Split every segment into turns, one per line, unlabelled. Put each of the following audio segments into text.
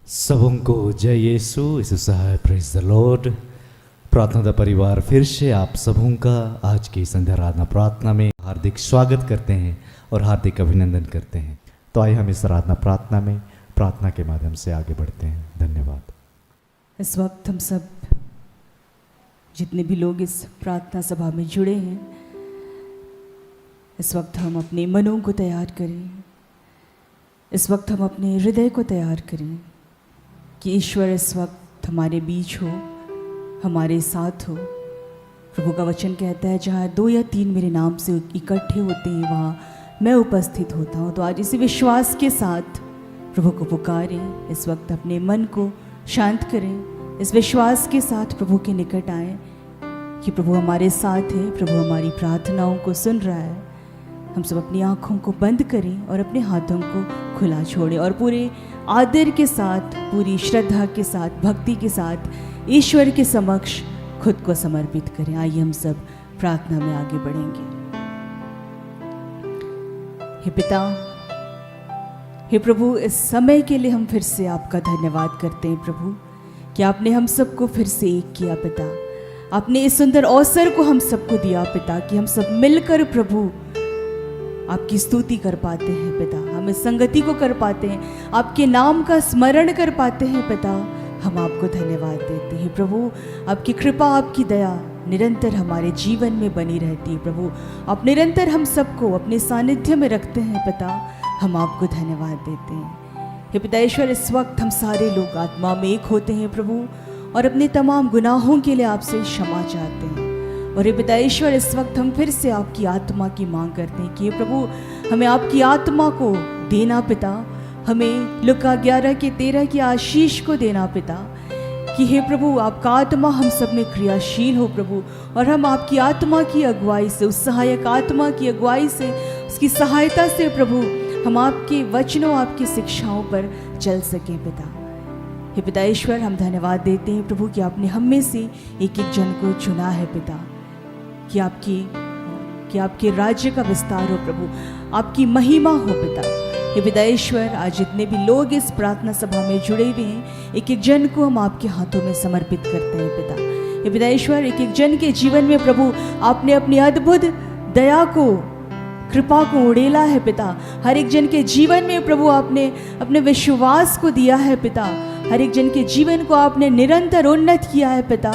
सबों को जय यीशु सहाय प्रेज द लॉर्ड। प्रार्थना का परिवार फिर से आप सबों का आज की संध्या आराधना प्रार्थना में हार्दिक स्वागत करते हैं और हार्दिक अभिनंदन करते हैं। तो आइए हम इस आराधना प्रार्थना में प्रार्थना के माध्यम से आगे बढ़ते हैं। धन्यवाद।
इस वक्त हम सब जितने भी लोग इस प्रार्थना सभा में जुड़े हैं, इस वक्त हम अपने मनों को तैयार करें, इस वक्त हम अपने हृदय को तैयार करें कि ईश्वर इस वक्त हमारे बीच हो, हमारे साथ हो। प्रभु का वचन कहता है, जहाँ 2 या 3 मेरे नाम से इकट्ठे होते हैं वहाँ मैं उपस्थित होता हूँ। तो आज इसी विश्वास के साथ प्रभु को पुकारें, इस वक्त अपने मन को शांत करें, इस विश्वास के साथ प्रभु के निकट आएँ कि प्रभु हमारे साथ है, प्रभु हमारी प्रार्थनाओं को सुन रहा है। हम सब अपनी आँखों को बंद करें और अपने हाथों को खुला छोड़ें और पूरे आदर के साथ, पूरी श्रद्धा के साथ, भक्ति के साथ ईश्वर के समक्ष खुद को समर्पित करें। आइए हम सब प्रार्थना में आगे बढ़ेंगे। हे पिता, हे प्रभु, इस समय के लिए हम फिर से आपका धन्यवाद करते हैं प्रभु कि आपने हम सबको फिर से एक किया पिता। आपने इस सुंदर अवसर को हम सबको दिया पिता कि हम सब मिलकर प्रभु आपकी स्तुति कर पाते हैं पिता, हम इस संगति को कर पाते हैं, आपके नाम का स्मरण कर पाते हैं पिता। हम आपको धन्यवाद देते हैं प्रभु। आपकी कृपा, आपकी दया निरंतर हमारे जीवन में बनी रहती है प्रभु। आप निरंतर हम सबको अपने सानिध्य में रखते हैं पिता। हम आपको धन्यवाद देते हैं। हे पिता ईश्वर, इस वक्त हम सारे लोग आत्मा में एक होते हैं प्रभु और अपने तमाम गुनाहों के लिए आपसे क्षमा चाहते हैं। और हे पिता ईश्वर, इस वक्त हम फिर से आपकी आत्मा की मांग करते हैं कि प्रभु हमें आपकी आत्मा को देना पिता, हमें लुका 11:13 की आशीष को देना पिता कि हे प्रभु आपका आत्मा हम सब में क्रियाशील हो प्रभु, और हम आपकी आत्मा की अगुवाई से, उस सहायक आत्मा की अगुवाई से, उसकी सहायता से प्रभु हम आपके वचनों, आपकी शिक्षाओं पर चल सकें पिता। हे पिता ईश्वर, हम धन्यवाद देते हैं प्रभु कि आपने हम में से एक एक जन को चुना है पिता, कि आपके राज्य का विस्तार हो प्रभु, आपकी महिमा हो पिता। हे पिता ईश्वर, आज जितने भी लोग इस प्रार्थना सभा में जुड़े हुए हैं, एक एक जन को हम आपके हाथों में समर्पित करते हैं पिता। हे पिता ईश्वर, एक एक जन के जीवन में प्रभु आपने अपनी अद्भुत दया को, कृपा को उड़ेला है पिता। हर एक जन के जीवन में प्रभु आपने अपने विश्वास को दिया है पिता। हर एक जन के जीवन को आपने निरंतर उन्नत किया है पिता।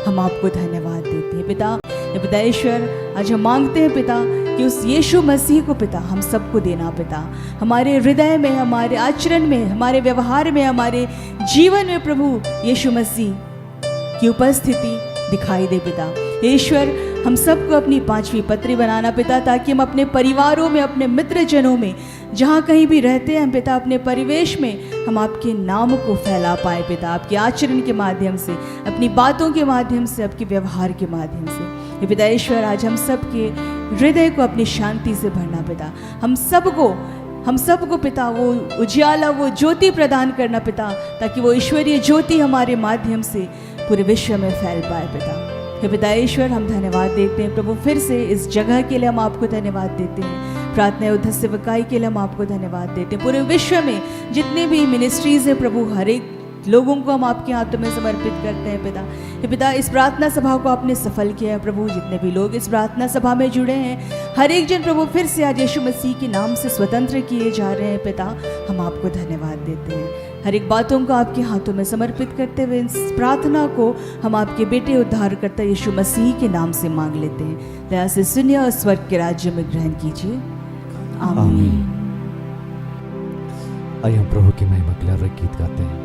हम आपको धन्यवाद देते हैं पिता। पिता ईश्वर, आज हम मांगते हैं पिता कि उस यीशु मसीह को पिता हम सबको देना पिता, हमारे हृदय में, हमारे आचरण में, हमारे व्यवहार में, हमारे जीवन में प्रभु यीशु मसीह की उपस्थिति दिखाई दे पिता। ईश्वर, हम सबको अपनी 5वीं पत्री बनाना पिता, ताकि हम अपने परिवारों में, अपने मित्रजनों में, जहाँ कहीं भी रहते हैं पिता, अपने परिवेश में हम आपके नाम को फैला पाए पिता, आपके आचरण के माध्यम से, अपनी बातों के माध्यम से, आपके व्यवहार के माध्यम से। पिता ईश्वर, आज हम सबके हृदय को अपनी शांति से भरना पिता। हम सबको पिता वो उजियाला, वो ज्योति प्रदान करना पिता, ताकि वो ईश्वरीय ज्योति हमारे माध्यम से पूरे विश्व में फैल पाए पिता। हे पिता ईश्वर, हम धन्यवाद देते हैं प्रभु फिर से इस जगह के लिए हम आपको धन्यवाद देते हैं। प्रार्थना उद्धर सेवकाई के लिए हम आपको धन्यवाद देते हैं। पूरे विश्व में जितने भी मिनिस्ट्रीज है प्रभु, हर एक लोगों को हम आपके हाथों में समर्पित करते हैं पिता। हे पिता, इस प्रार्थना सभा को आपने सफल किया है प्रभु। जितने भी लोग इस प्रार्थना सभा में जुड़े हैं, हर एक जन प्रभु फिर से आज यीशु मसीह के नाम से स्वतंत्र किए जा रहे हैं पिता। हम आपको धन्यवाद देते हैं। हर एक बातों को आपके हाथों में समर्पित करते हुए इस प्रार्थना को हम आपके बेटे उद्धारकर्ता यीशु मसीह के नाम से मांग लेते हैं। दया से सुनिए और स्वर्ग के राज्य में ग्रहण कीजिए। आमीन।
आइए हम प्रभु की महिमा के लिए गीत गाते हैं।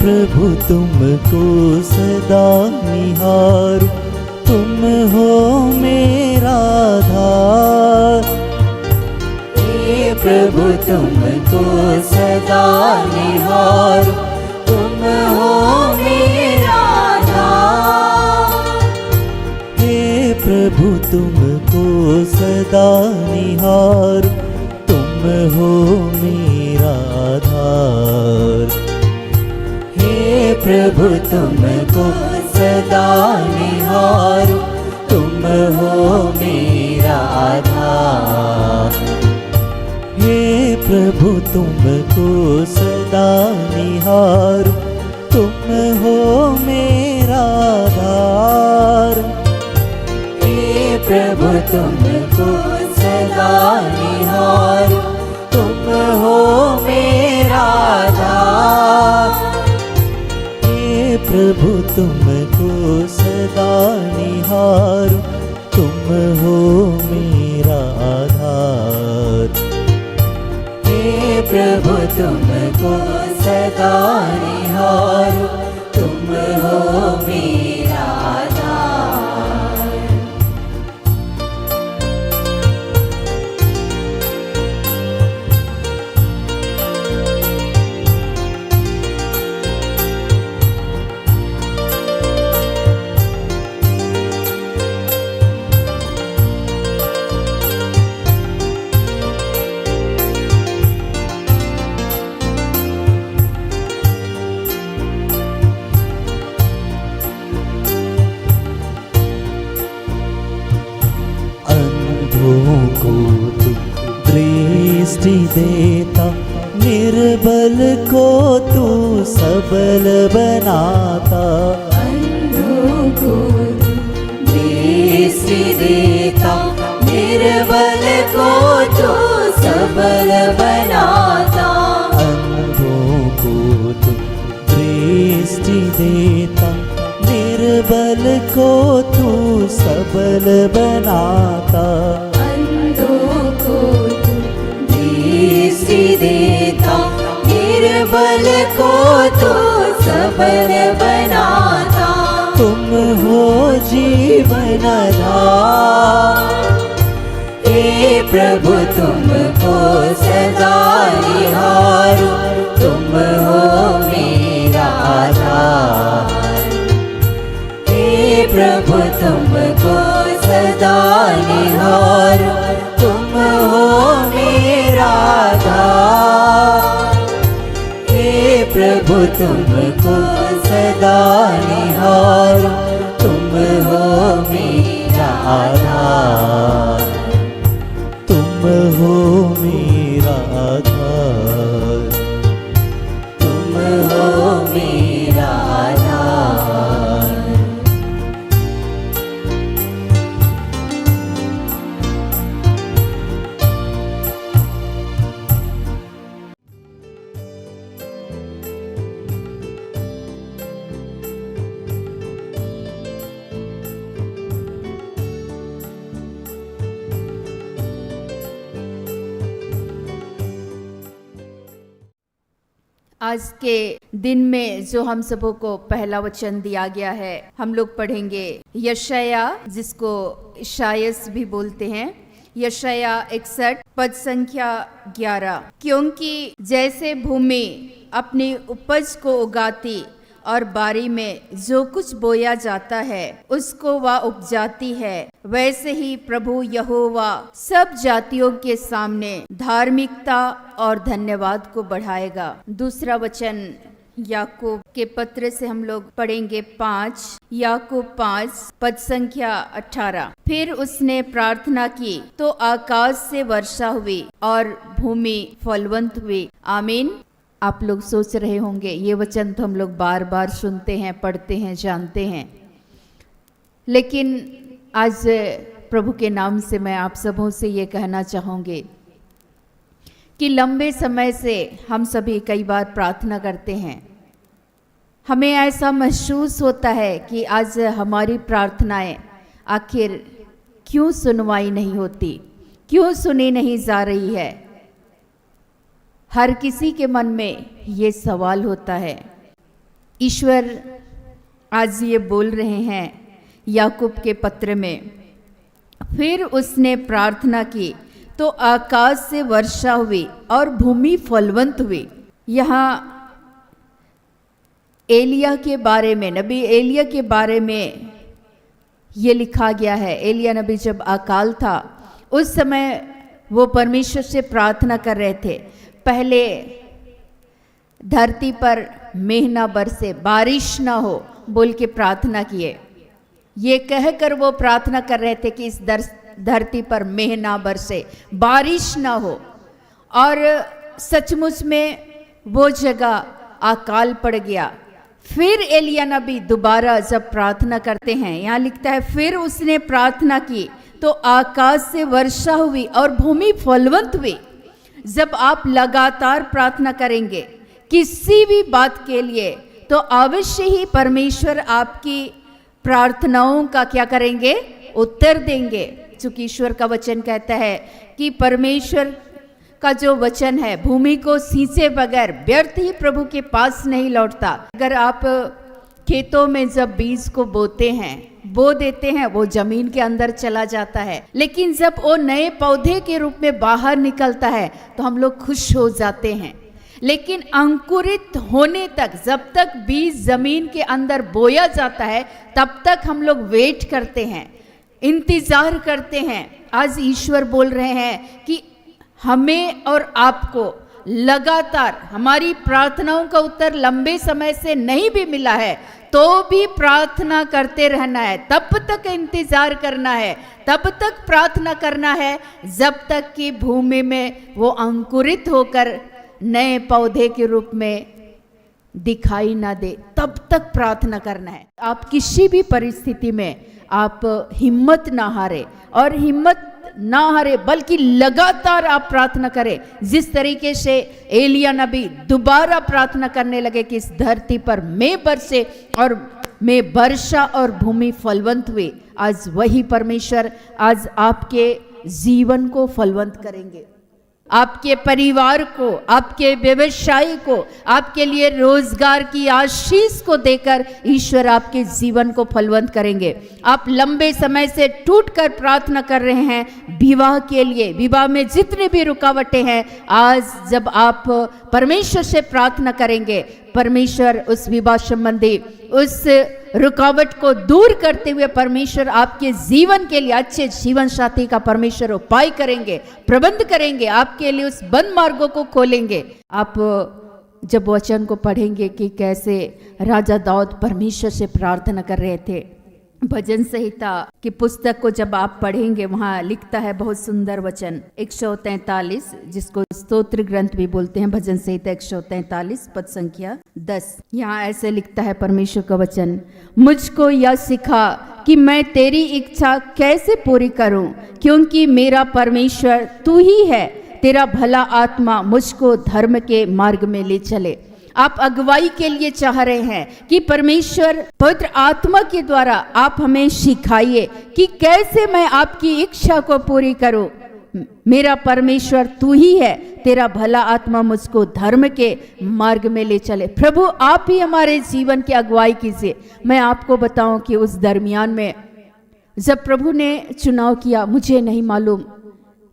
प्रभु तुमको सदा निहारूं, तुम हो मेरा आधार। हे प्रभु तुमको सदा निहारूं, तुम हो मेरा आधार। हे प्रभु तुमको सदा निहारूं, तुम हो मेरा आधार। हे प्रभु तुमको सदा निहारूं, तुम हो मेरा आधार। हे प्रभु तुमको सदा निहारूं, तुम हो मेरा आधार। हे प्रभु तुमको सदा निहारूं, तुम हो मेरा आधार। हे प्रभु तुमको सदा निहारूं, तुम हो मेरा आधार। हे प्रभु तुमको सदा निहारूं, तुम हो मेरा आधार। को तू दृष्टि देता, निर्बल को तू सबल बनाता। अंधों को तू दृष्टि देता, निर्बल को तू सबल बनाता। अंधों को तू दृष्टि देता, निर्बल को तू सबल बनाता। दृष्टि देता, निर्बल को तू सबल बनाता। तुम हो जीवन आधार। हे प्रभु तुमको सदा निहारूं, तुम हो मेरा आधार। हे प्रभु तुमको सदा निहारूं, तुम हो मेरा आधार। हे प्रभु तुमको सदा निहारूं, तुम हो मेरा आधार। तुम हो मेरा आधार, तुम हो मेरा आधार।
आज के दिन में जो हम सबों को पहला वचन दिया गया है, हम लोग पढ़ेंगे यशाया, जिसको इशायस भी बोलते हैं। यशाया 61 पद संख्या 11। क्योंकि जैसे भूमि अपनी उपज को उगाती और बारी में जो कुछ बोया जाता है उसको वह उपजाती है, वैसे ही प्रभु यहोवा सब जातियों के सामने धार्मिकता और धन्यवाद को बढ़ाएगा। दूसरा वचन याकूब के पत्र से हम लोग पढ़ेंगे 5 याकूब 5 पद संख्या 18। फिर उसने प्रार्थना की तो आकाश से वर्षा हुई और भूमि फलवंत हुई। आमीन। आप लोग सोच रहे होंगे ये वचन तो हम लोग बार बार सुनते हैं, पढ़ते हैं, जानते हैं, लेकिन आज प्रभु के नाम से मैं आप सबों से ये कहना चाहूँगी कि लंबे समय से हम सभी कई बार प्रार्थना करते हैं। हमें ऐसा महसूस होता है कि आज हमारी प्रार्थनाएं आखिर क्यों सुनवाई नहीं होती, क्यों सुनी नहीं जा रही है। हर किसी के मन में ये सवाल होता है।
ईश्वर आज ये बोल रहे हैं याकूब के पत्र में, फिर उसने प्रार्थना की तो आकाश से वर्षा हुई और भूमि फलवंत हुई। यहाँ एलिया के बारे में, नबी एलिया के बारे में ये लिखा गया है। एलिया नबी जब अकाल था उस समय वो परमेश्वर से प्रार्थना कर रहे थे, पहले धरती पर मेघ ना बरसे, बारिश ना हो बोल के प्रार्थना किए। ये कहकर वो प्रार्थना कर रहे थे कि इस धरती पर मेघ ना बरसे, बारिश ना हो, और सचमुच में वो जगह अकाल पड़ गया। फिर एलिया नबी दोबारा जब प्रार्थना करते हैं, यहाँ लिखता है फिर उसने प्रार्थना की तो आकाश से वर्षा हुई और भूमि फलवंत हुई। जब आप लगातार प्रार्थना करेंगे किसी भी बात के लिए तो अवश्य ही परमेश्वर आपकी प्रार्थनाओं का क्या करेंगे, उत्तर देंगे। चूंकि ईश्वर का वचन कहता है कि परमेश्वर का जो वचन है भूमि को सींचे बगैर व्यर्थ ही प्रभु के पास नहीं लौटता। अगर आप खेतों में जब बीज को बोते हैं, बो देते हैं, वो जमीन के अंदर चला जाता है, लेकिन जब वो नए पौधे के रूप में बाहर निकलता है तो हम लोग खुश हो जाते हैं। लेकिन अंकुरित होने तक, जब तक बीज जमीन के अंदर बोया जाता है तब तक हम लोग वेट करते हैं, इंतजार करते हैं। आज ईश्वर बोल रहे हैं कि हमें और आपको लगातार हमारी प्रार्थनाओं का उत्तर लंबे समय से नहीं भी मिला है तो भी प्रार्थना करते रहना है, तब तक इंतजार करना है, तब तक प्रार्थना करना है जब तक कि भूमि में वो अंकुरित होकर नए पौधे के रूप में दिखाई ना दे, तब तक प्रार्थना करना है। आप किसी भी परिस्थिति में आप हिम्मत ना हारे, और हिम्मत ना हारे बल्कि लगातार आप प्रार्थना करें। जिस तरीके से एलिया नबी दोबारा प्रार्थना करने लगे कि इस धरती पर मेघ बरसे और मेघ वर्षा और भूमि फलवंत हुई, आज वही परमेश्वर आज आपके जीवन को फलवंत करेंगे, आपके परिवार को, आपके व्यवसाय को, आपके लिए रोजगार की आशीष को देकर ईश्वर आपके जीवन को फलवंत करेंगे। आप लंबे समय से टूटकर प्रार्थना कर रहे हैं विवाह के लिए, विवाह में जितने भी रुकावटें हैं, आज जब आप परमेश्वर से प्रार्थना करेंगे, परमेश्वर उस विवाह संबंधी उस रुकावट को दूर करते हुए परमेश्वर आपके जीवन के लिए अच्छे जीवन साथी का परमेश्वर उपाय करेंगे, प्रबंध करेंगे, आपके लिए उस बंद मार्गों को खोलेंगे। आप जब वचन को पढ़ेंगे कि कैसे राजा दाऊद परमेश्वर से प्रार्थना कर रहे थे, भजन संहिता की पुस्तक को जब आप पढ़ेंगे वहाँ लिखता है बहुत सुंदर वचन 143, जिसको स्तोत्र ग्रंथ भी बोलते हैं, भजन संहिता 143 पद संख्या 10। यहाँ ऐसे लिखता है परमेश्वर का वचन, मुझको यह सिखा कि मैं तेरी इच्छा कैसे पूरी करूं, क्योंकि मेरा परमेश्वर तू ही है, तेरा भला आत्मा मुझको धर्म के मार्ग में ले चले। आप अगुवाई के लिए चाह रहे हैं कि परमेश्वर पवित्र आत्मा के द्वारा आप हमें सिखाइए कि कैसे मैं आपकी इच्छा को पूरी करूं। मेरा परमेश्वर तू ही है, तेरा भला आत्मा मुझको धर्म के मार्ग में ले चले। प्रभु आप ही हमारे जीवन की अगुवाई कीजिए। मैं आपको बताऊं कि उस दरमियान में जब प्रभु ने चुनाव किया, मुझे नहीं मालूम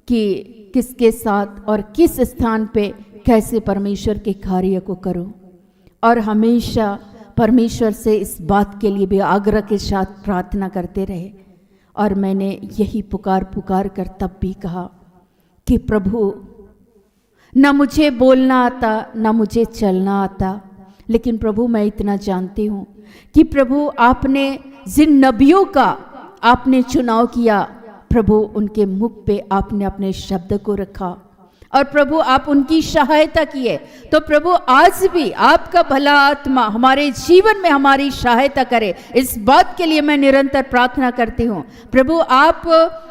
कि किसके साथ और किस स्थान पे कैसे परमेश्वर के कार्य को करूं, और हमेशा परमेश्वर से इस बात के लिए भी आग्रह के साथ प्रार्थना करते रहे। और मैंने यही पुकार कर तब भी कहा कि प्रभु ना मुझे बोलना आता, ना मुझे चलना आता, लेकिन प्रभु मैं इतना जानती हूँ कि प्रभु आपने जिन नबियों का आपने चुनाव किया, प्रभु उनके मुख पे आपने अपने शब्द को रखा और प्रभु आप उनकी सहायता किए। तो प्रभु आज भी आपका भला आत्मा हमारे जीवन में हमारी सहायता करे, इस बात के लिए मैं निरंतर प्रार्थना करती हूँ। प्रभु आप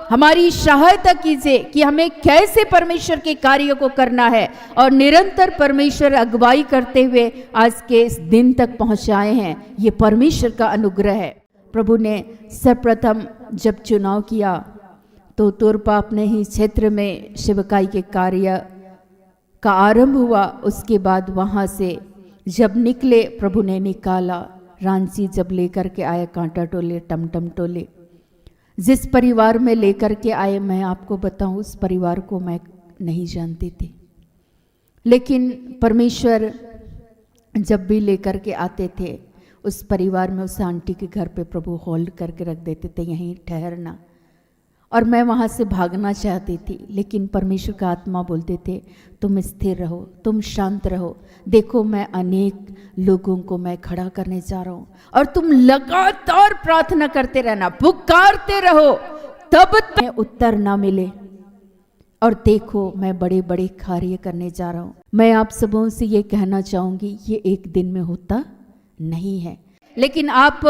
हमारी सहायता कीजिए कि हमें कैसे परमेश्वर के कार्यों को करना है, और निरंतर परमेश्वर अगुवाई करते हुए आज के इस दिन तक पहुँचाए हैं। ये परमेश्वर का अनुग्रह है। प्रभु ने सर्वप्रथम जब चुनाव किया तो तुरपा अपने ही क्षेत्र में सेवकाई के कार्य का आरंभ हुआ। उसके बाद वहाँ से जब निकले, प्रभु ने निकाला, रांची जब लेकर के आए, कांटा टोले, टमटम टोले, जिस परिवार में लेकर के आए, मैं आपको बताऊं उस परिवार को मैं नहीं जानती थी, लेकिन परमेश्वर जब भी लेकर के आते थे उस परिवार में, उस आंटी के घर पे प्रभु होल्ड करके रख देते थे, यहीं ठहरना। और मैं वहाँ से भागना चाहती थी, लेकिन परमेश्वर का आत्मा बोलते थे तुम स्थिर रहो, तुम शांत रहो, देखो मैं अनेक लोगों को मैं खड़ा करने जा रहा हूँ, और तुम लगातार प्रार्थना करते रहना, पुकारते रहो, तब तक उत्तर ना मिले। और देखो मैं बड़े बड़े कार्य करने जा रहा हूँ। मैं आप सबों से ये कहना चाहूँगी, ये एक दिन में होता नहीं है, लेकिन आप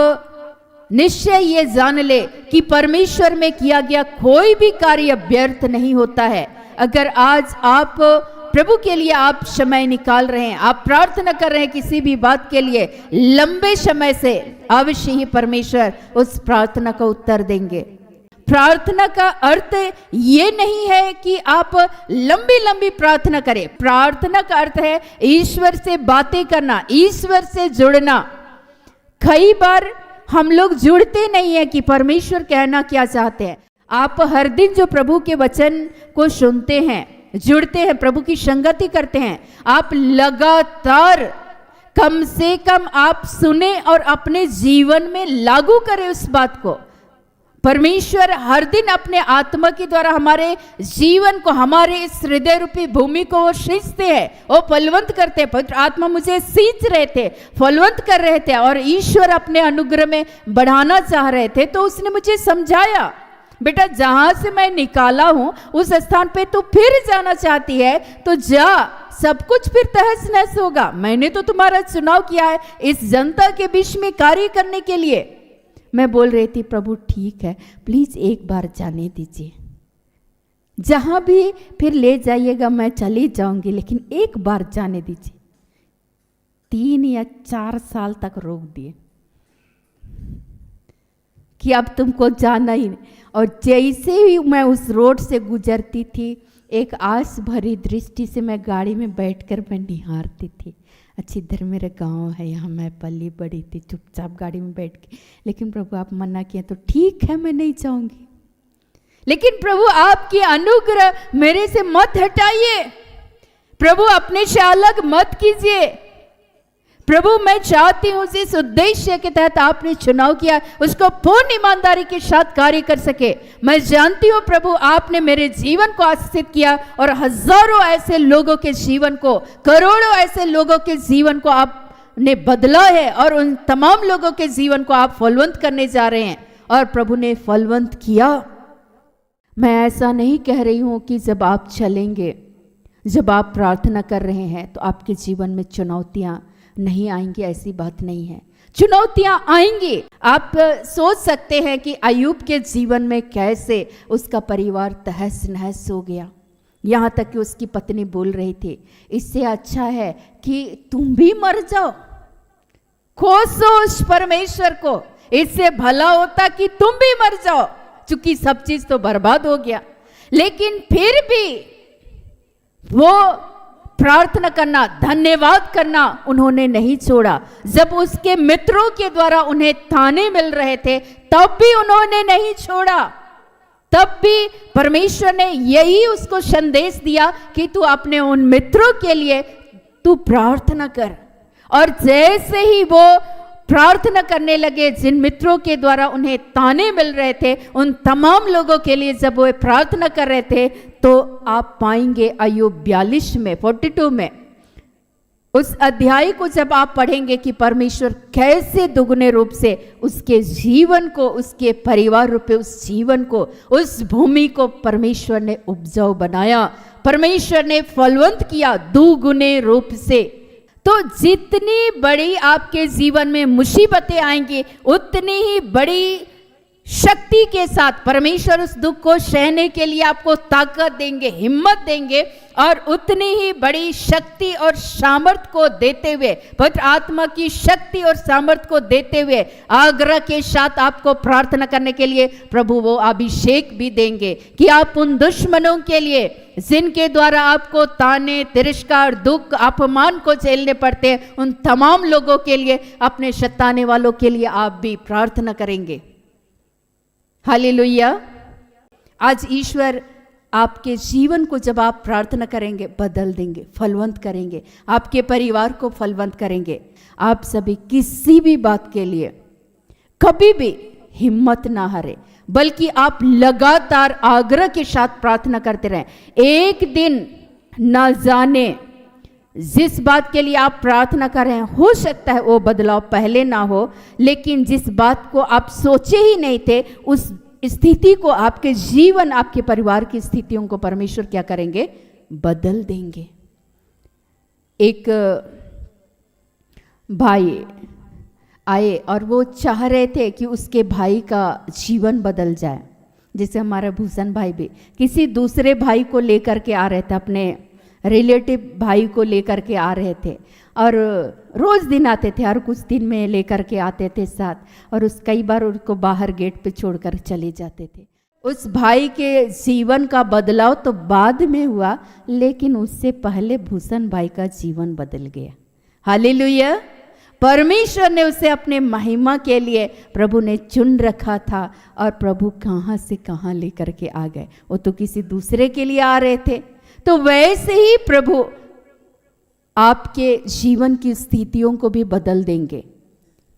निश्चय ये जान ले कि परमेश्वर में किया गया कोई भी कार्य व्यर्थ नहीं होता है। अगर आज आप प्रभु के लिए आप समय निकाल रहे हैं, आप प्रार्थना कर रहे हैं किसी भी बात के लिए लंबे समय से, अवश्य ही परमेश्वर उस प्रार्थना का उत्तर देंगे। प्रार्थना का अर्थ ये नहीं है कि आप लंबी लंबी प्रार्थना करें। प्रार्थना का अर्थ है ईश्वर से बातें करना, ईश्वर से जुड़ना। कई बार हम लोग जुड़ते नहीं है कि परमेश्वर कहना क्या चाहते हैं। आप हर दिन जो प्रभु के वचन को सुनते हैं, जुड़ते हैं, प्रभु की संगति करते हैं, आप लगातार कम से कम आप सुने और अपने जीवन में लागू करें उस बात को। परमेश्वर हर दिन अपने आत्मा के द्वारा हमारे जीवन को, हमारे इस हृदय रूपी भूमि को वो सींचते हैं, वो फलवंत करते हैं। पवित्र आत्मा मुझे सींच रहे थे, फलवंत कर रहे थे, और ईश्वर अपने अनुग्रह में बढ़ाना चाह रहे थे। तो उसने मुझे समझाया, बेटा जहां से मैं निकाला हूं उस स्थान पे तू फिर जाना चाहती है तो जा, सब कुछ फिर तहस नहस होगा। मैंने तो तुम्हारा चुनाव किया है इस जनता के बीच में कार्य करने के लिए। मैं बोल रही थी, प्रभु ठीक है, प्लीज एक बार जाने दीजिए, जहां भी फिर ले जाइएगा मैं चली जाऊंगी, लेकिन एक बार जाने दीजिए। 3 या 4 साल तक रोक दिए कि अब तुमको जाना ही नहीं। और जैसे ही मैं उस रोड से गुजरती थी, एक आस भरी दृष्टि से मैं गाड़ी में बैठकर मैं निहारती थी, अच्छी इधर मेरा गांव है, यहाँ मैं पली बड़ी थी, चुपचाप गाड़ी में बैठ के। लेकिन प्रभु आप मना किया तो ठीक है, मैं नहीं जाऊंगी, लेकिन प्रभु आपकी अनुग्रह मेरे से मत हटाइए, प्रभु अपने से अलग मत कीजिए। प्रभु मैं चाहती हूं जिस उद्देश्य के तहत आपने चुनाव किया उसको पूर्ण ईमानदारी के साथ कार्य कर सके। मैं जानती हूं प्रभु आपने मेरे जीवन को आशीषित किया और हजारों ऐसे लोगों के जीवन को, करोड़ों ऐसे लोगों के जीवन को आपने बदला है और उन तमाम लोगों के जीवन को आप फलवंत करने जा रहे हैं और प्रभु ने फलवंत किया। मैं ऐसा नहीं कह रही हूं कि जब आप चलेंगे, जब आप प्रार्थना कर रहे हैं तो आपके जीवन में चुनौतियां नहीं आएंगी, ऐसी बात नहीं है। चुनौतियां आएंगी। आप सोच सकते हैं कि अय्यूब के जीवन में कैसे उसका परिवार तहस नहस हो गया, यहाँ तक कि उसकी पत्नी बोल रही थी इससे अच्छा है कि तुम भी मर जाओ, खोसो उस परमेश्वर को, इससे भला होता कि तुम भी मर जाओ, चूंकि सब चीज तो बर्बाद हो गया। लेकिन फिर भी वो प्रार्थना करना, धन्यवाद करना उन्होंने नहीं छोड़ा। जब उसके मित्रों के द्वारा उन्हें ताने मिल रहे थे तब भी उन्होंने नहीं छोड़ा। तब भी परमेश्वर ने यही उसको संदेश दिया कि तू अपने उन मित्रों के लिए तू प्रार्थना कर। और जैसे ही वो प्रार्थना करने लगे, जिन मित्रों के द्वारा उन्हें ताने मिल रहे थे, उन तमाम लोगों के लिए जब वो प्रार्थना कर रहे थे, तो आप पाएंगे अय्यूब 42 में 42 में उस अध्याय को जब आप पढ़ेंगे कि परमेश्वर कैसे दुगने रूप से उसके जीवन को, उसके परिवार रूपे उस जीवन को, उस भूमि को परमेश्वर ने उपजाऊ बनाया, परमेश्वर ने फलवंत किया दुगुने रूप से। तो जितनी बड़ी आपके जीवन में मुसीबतें आएंगी, उतनी ही बड़ी शक्ति के साथ परमेश्वर उस दुख को सहने के लिए आपको ताकत देंगे, हिम्मत देंगे और उतनी ही बड़ी शक्ति और सामर्थ को देते हुए, पवित्र आत्मा की शक्ति और सामर्थ को देते हुए आग्रह के साथ आपको प्रार्थना करने के लिए प्रभु वो अभिषेक भी देंगे कि आप उन दुश्मनों के लिए जिनके द्वारा आपको ताने, तिरस्कार, दुख, अपमान को झेलने पड़ते हैं, उन तमाम लोगों के लिए, अपने सताने वालों के लिए आप भी प्रार्थना करेंगे। हालेलुया। आज ईश्वर आपके जीवन को जब आप प्रार्थना करेंगे बदल देंगे, फलवंत करेंगे, आपके परिवार को फलवंत करेंगे। आप सभी किसी भी बात के लिए कभी भी हिम्मत ना हारे, बल्कि आप लगातार आग्रह के साथ प्रार्थना करते रहें। एक दिन ना जाने जिस बात के लिए आप प्रार्थना कर रहे हैं, हो सकता है वो बदलाव पहले ना हो, लेकिन जिस बात को आप सोचे ही नहीं थे, उस स्थिति को, आपके जीवन, आपके परिवार की स्थितियों को परमेश्वर क्या करेंगे? बदल देंगे। एक भाई आए और वो चाह रहे थे कि उसके भाई का जीवन बदल जाए। जैसे हमारा भूषण भाई भी किसी दूसरे भाई को लेकर के आ रहे थे, अपने रिलेटिव भाई को लेकर के आ रहे थे और रोज दिन आते थे, हर कुछ दिन में लेकर के आते थे साथ, और उस कई बार उनको बाहर गेट पे छोड़कर चले जाते थे। उस भाई के जीवन का बदलाव तो बाद में हुआ, लेकिन उससे पहले भूषण भाई का जीवन बदल गया। हालेलुया। परमेश्वर ने उसे अपने महिमा के लिए प्रभु ने चुन रखा था, और प्रभु कहाँ से कहाँ लेकर के आ गए। वो तो किसी दूसरे के लिए आ रहे थे। तो वैसे ही प्रभु आपके जीवन की स्थितियों को भी बदल देंगे।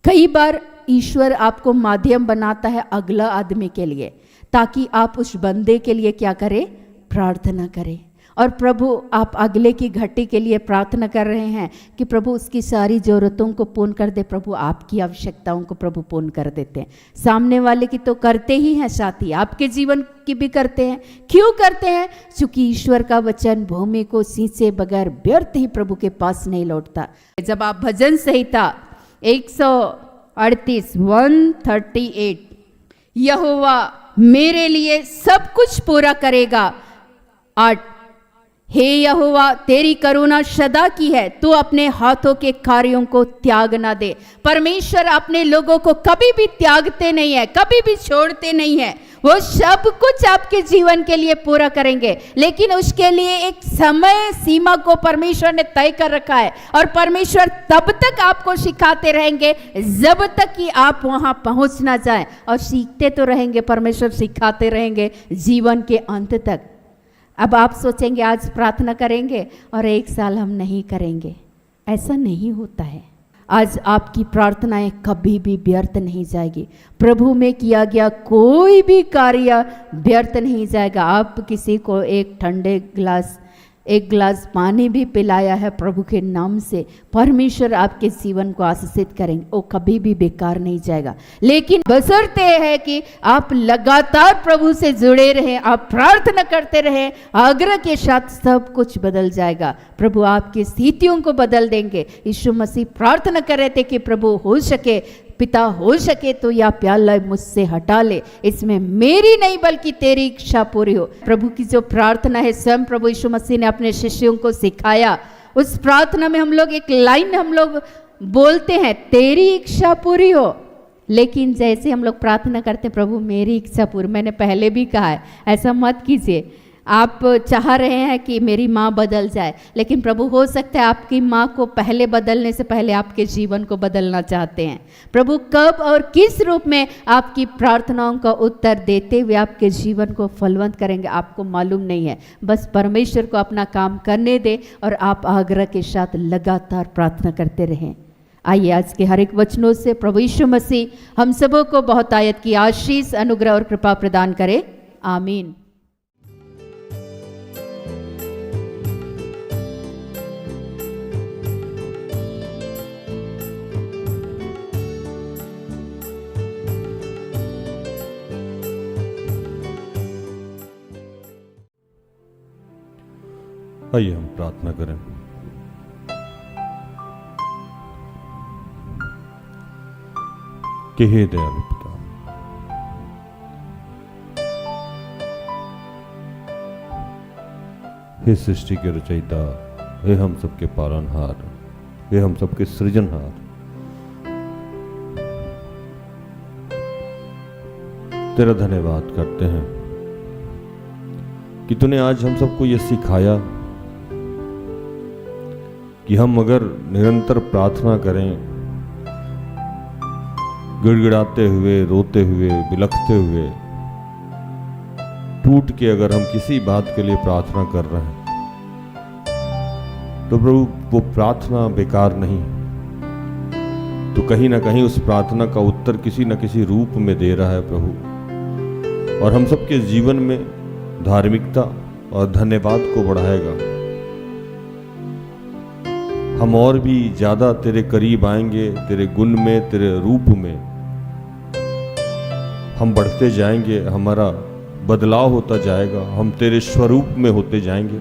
कई बार ईश्वर आपको माध्यम बनाता है अगला आदमी के लिए, ताकि आप उस बंदे के लिए क्या करें? प्रार्थना करें। और प्रभु आप अगले की घटी के लिए प्रार्थना कर रहे हैं कि प्रभु उसकी सारी ज़रूरतों को पूर्ण कर दे। प्रभु आपकी आवश्यकताओं को प्रभु पूर्ण कर देते हैं। सामने वाले की तो करते ही हैं, साथ ही आपके जीवन की भी करते हैं। क्यों करते हैं? क्योंकि ईश्वर का वचन भूमि को सींचे बगैर व्यर्थ ही प्रभु के पास नहीं लौटता। जब आप भजन संहिता 138 138, यहोवा मेरे लिए सब कुछ पूरा करेगा। 8, हे यहोवा तेरी करुणा सदा की है, तू अपने हाथों के कार्यों को त्याग ना दे। परमेश्वर अपने लोगों को कभी भी त्यागते नहीं है, कभी भी छोड़ते नहीं है। वो सब कुछ आपके जीवन के लिए पूरा करेंगे, लेकिन उसके लिए एक समय सीमा को परमेश्वर ने तय कर रखा है। और परमेश्वर तब तक आपको सिखाते रहेंगे जब तक कि आप वहां पहुंच ना जाए। और सीखते तो रहेंगे, परमेश्वर सिखाते रहेंगे जीवन के अंत तक। अब आप सोचेंगे आज प्रार्थना करेंगे और 1 साल हम नहीं करेंगे, ऐसा नहीं होता है। आज आपकी प्रार्थनाएं कभी भी व्यर्थ नहीं जाएगी। प्रभु में किया गया कोई भी कार्य व्यर्थ नहीं जाएगा। आप किसी को एक गिलास पानी भी पिलाया है प्रभु के नाम से, परमेश्वर आपके जीवन को आशीषित करेंगे, वो कभी भी बेकार नहीं जाएगा। लेकिन बशर्ते है कि आप लगातार प्रभु से जुड़े रहें, आप प्रार्थना करते रहें, आग्रह के साथ सब कुछ बदल जाएगा। प्रभु आपकी स्थितियों को बदल देंगे। यीशु मसीह प्रार्थना कर रहे थे कि प्रभु हो सके, पिता हो सके तो यह प्याला मुझसे हटा ले, इसमें मेरी नहीं बल्कि तेरी इच्छा पूरी हो। प्रभु की जो प्रार्थना है स्वयं प्रभु यीशु मसीह ने अपने शिष्यों को सिखाया। उस प्रार्थना में हम लोग एक लाइन हम लोग बोलते हैं, तेरी इच्छा पूरी हो। लेकिन जैसे हम लोग प्रार्थना करते हैं प्रभु मेरी इच्छा पूरी, मैंने पहले भी कहा है ऐसा मत कीजिए। आप चाह रहे हैं कि मेरी माँ बदल जाए, लेकिन प्रभु हो सकता है आपकी माँ को पहले बदलने से पहले आपके जीवन को बदलना चाहते हैं। प्रभु कब और किस रूप में आपकी प्रार्थनाओं का उत्तर देते हुए आपके जीवन को फलवंत करेंगे आपको मालूम नहीं है। बस परमेश्वर को अपना काम करने दे और आप आग्रह के साथ लगातार प्रार्थना करते रहें। आइए आज के हर एक वचनों से प्रभु यीशु मसीह हम सबों को बहुत आयत की आशीष, अनुग्रह और कृपा प्रदान करे। आमीन।
आइए हम प्रार्थना करें। कि हे दयालु पिता, हे सृष्टि के रचयिता, हे हम सबके पालनहार, हे हम सबके सृजनहार, तेरा धन्यवाद करते हैं कि तूने आज हम सबको यह सिखाया कि हम अगर निरंतर प्रार्थना करें, गिड़गिड़ाते हुए, रोते हुए, बिलखते हुए, टूट के अगर हम किसी बात के लिए प्रार्थना कर रहे हैं, तो प्रभु वो प्रार्थना बेकार नहीं, तो कहीं ना कहीं उस प्रार्थना का उत्तर किसी न किसी रूप में दे रहा है प्रभु, और हम सबके जीवन में धार्मिकता और धन्यवाद को बढ़ाएगा। हम और भी ज्यादा तेरे करीब आएंगे, तेरे गुण में, तेरे रूप में हम बढ़ते जाएंगे, हमारा बदलाव होता जाएगा, हम तेरे स्वरूप में होते जाएंगे,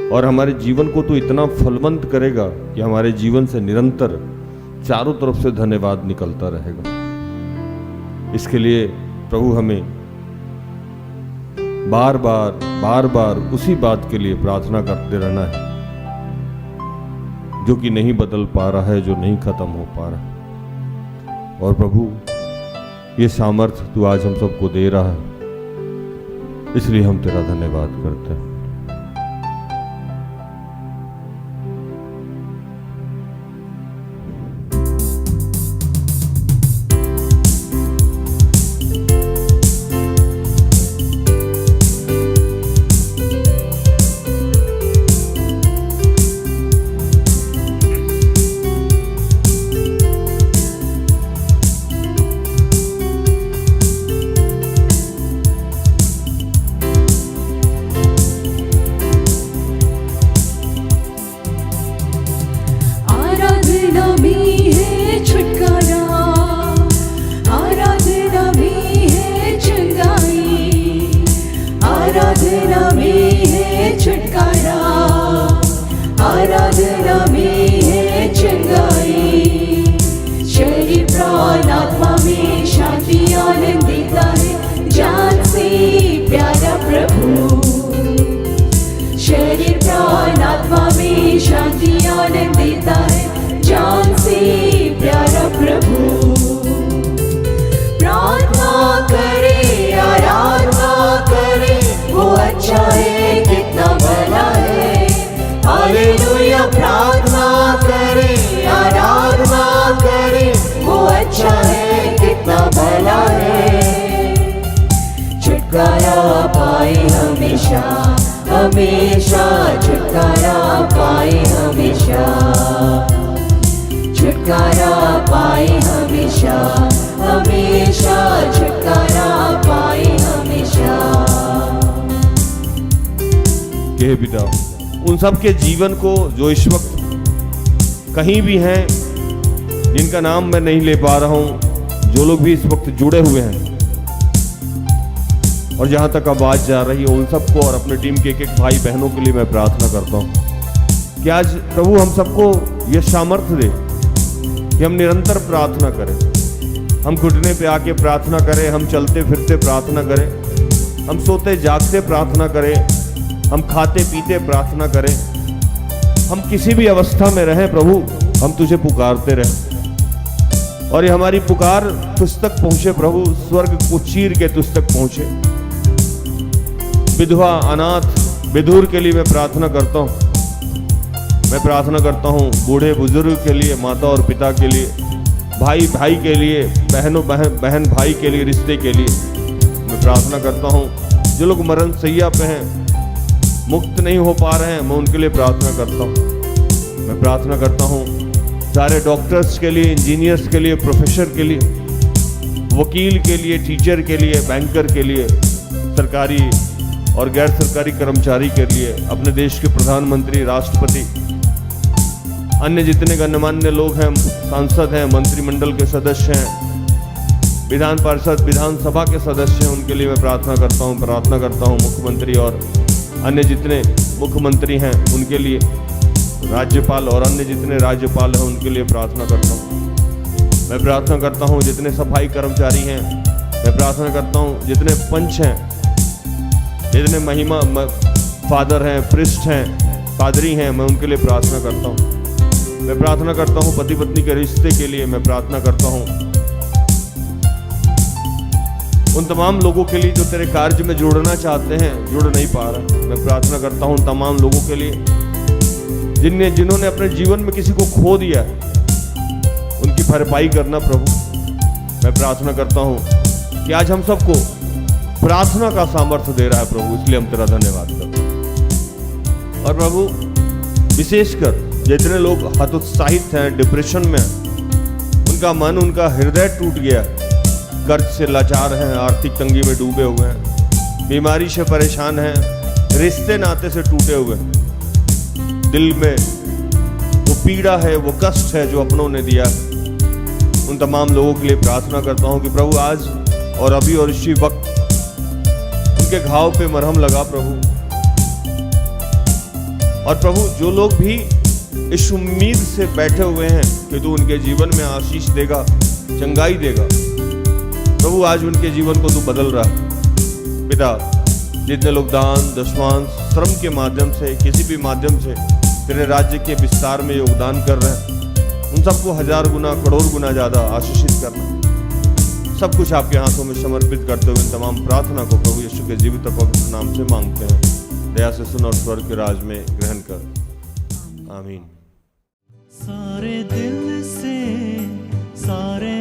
और हमारे जीवन को तो इतना फलवंत करेगा कि हमारे जीवन से निरंतर चारों तरफ से धन्यवाद निकलता रहेगा। इसके लिए प्रभु हमें बार बार उसी बात के लिए प्रार्थना करते रहना है जो कि नहीं बदल पा रहा है, जो नहीं खत्म हो पा रहा। और प्रभु ये सामर्थ्य तू आज हम सबको दे रहा है, इसलिए हम तेरा धन्यवाद करते हैं।
छुटकारा पाए हमेशा, हमेशा छुटकारा पाए हमेशा, छुटकारा पाए हमेशा, हमेशा छुटकारा पाए हमेशा।
हे पिता, उन सब के जीवन को जो इस वक्त कहीं भी हैं, जिनका नाम मैं नहीं ले पा रहा हूं, जो लोग भी इस वक्त जुड़े हुए हैं और जहां तक आवाज जा रही है, उन सबको और अपने टीम के एक एक भाई बहनों के लिए मैं प्रार्थना करता हूं कि आज प्रभु हम सबको यह सामर्थ्य दे कि हम निरंतर प्रार्थना करें। हम घुटने पे आके प्रार्थना करें, हम चलते फिरते प्रार्थना करें, हम सोते जागते प्रार्थना करें, हम खाते पीते प्रार्थना करें, हम किसी भी अवस्था में रहें प्रभु, हम तुझे पुकारते रहें, और ये हमारी पुकार तुझ तक पहुंचे प्रभु, स्वर्ग को चीर के तुझ तक पहुंचे। विधवा, अनाथ, विधुर के लिए मैं प्रार्थना करता हूं। मैं प्रार्थना करता हूं बूढ़े बुजुर्ग के लिए, माता और पिता के लिए, भाई भाई के लिए, बहन भाई के लिए, रिश्ते के लिए मैं प्रार्थना करता हूं। जो लोग मरण सैया पे हैं, मुक्त नहीं हो पा रहे हैं, मैं उनके लिए प्रार्थना करता हूं। मैं प्रार्थना करता हूं सारे डॉक्टर्स के लिए, इंजीनियर्स के लिए, प्रोफेसर के लिए, वकील के लिए, टीचर के लिए, बैंकर के लिए, सरकारी और गैर सरकारी कर्मचारी के लिए, अपने देश के प्रधानमंत्री, राष्ट्रपति, अन्य जितने गणमान्य लोग हैं, सांसद हैं, मंत्रिमंडल के सदस्य हैं, विधान पार्षद, विधानसभा के सदस्य हैं, उनके लिए मैं प्रार्थना करता हूं। प्रार्थना करता हूं मुख्यमंत्री और अन्य जितने मुख्यमंत्री हैं उनके लिए, राज्यपाल और अन्य जितने राज्यपाल हैं उनके लिए प्रार्थना करता हूँ। मैं प्रार्थना करता हूँ जितने सफाई कर्मचारी हैं, मैं प्रार्थना करता हूँ जितने पंच हैं, जितने फादर हैं, प्रिस्ट हैं, पादरी हैं, मैं उनके लिए प्रार्थना करता हूँ। मैं प्रार्थना करता हूँ पति पत्नी के रिश्ते के लिए, मैं प्रार्थना करता हूँ उन तमाम लोगों के लिए जो तेरे कार्य में जुड़ना चाहते हैं, जुड़ नहीं पा रहा। मैं प्रार्थना करता हूँ उन तमाम लोगों के लिए जिन्होंने अपने जीवन में किसी को खो दिया, उनकी भरपाई करना प्रभु। मैं प्रार्थना करता हूँ कि आज हम सबको प्रार्थना का सामर्थ्य दे रहा है प्रभु, इसलिए हम तेरा धन्यवाद करते हैं। और प्रभु विशेषकर जितने लोग हतोत्साहित हैं, डिप्रेशन में, उनका मन, उनका हृदय टूट गया, कर्ज से लाचार हैं, आर्थिक तंगी में डूबे हुए हैं, बीमारी से परेशान हैं, रिश्ते नाते से टूटे हुए हैं, दिल में वो पीड़ा है, वो कष्ट है जो अपनों ने दिया, उन तमाम लोगों के लिए प्रार्थना करता हूं कि प्रभु आज और अभी और इसी वक्त उनके घाव पे मरहम लगा प्रभु। और प्रभु जो लोग भी इस उम्मीद से बैठे हुए हैं कि तू उनके जीवन में आशीष देगा, चंगाई देगा, प्रभु आज उनके जीवन को तू बदल रहा है। पिता, जितने लोग दान, दशमांश, श्रम के माध्यम से, किसी भी माध्यम से तेरे राज्य के विस्तार में योगदान कर रहे हैं, उन सबको 1000 गुना, करोड़ गुना ज्यादा आशीषित करना। सब कुछ आपके हाथों में समर्पित करते हुए इन तमाम प्रार्थना को प्रभु यीशु के जीवित और पवित्र नाम से मांगते हैं। दया से सुन और स्वर्ग के राज में ग्रहण कर। आमीन।
सारे दिल से, सारे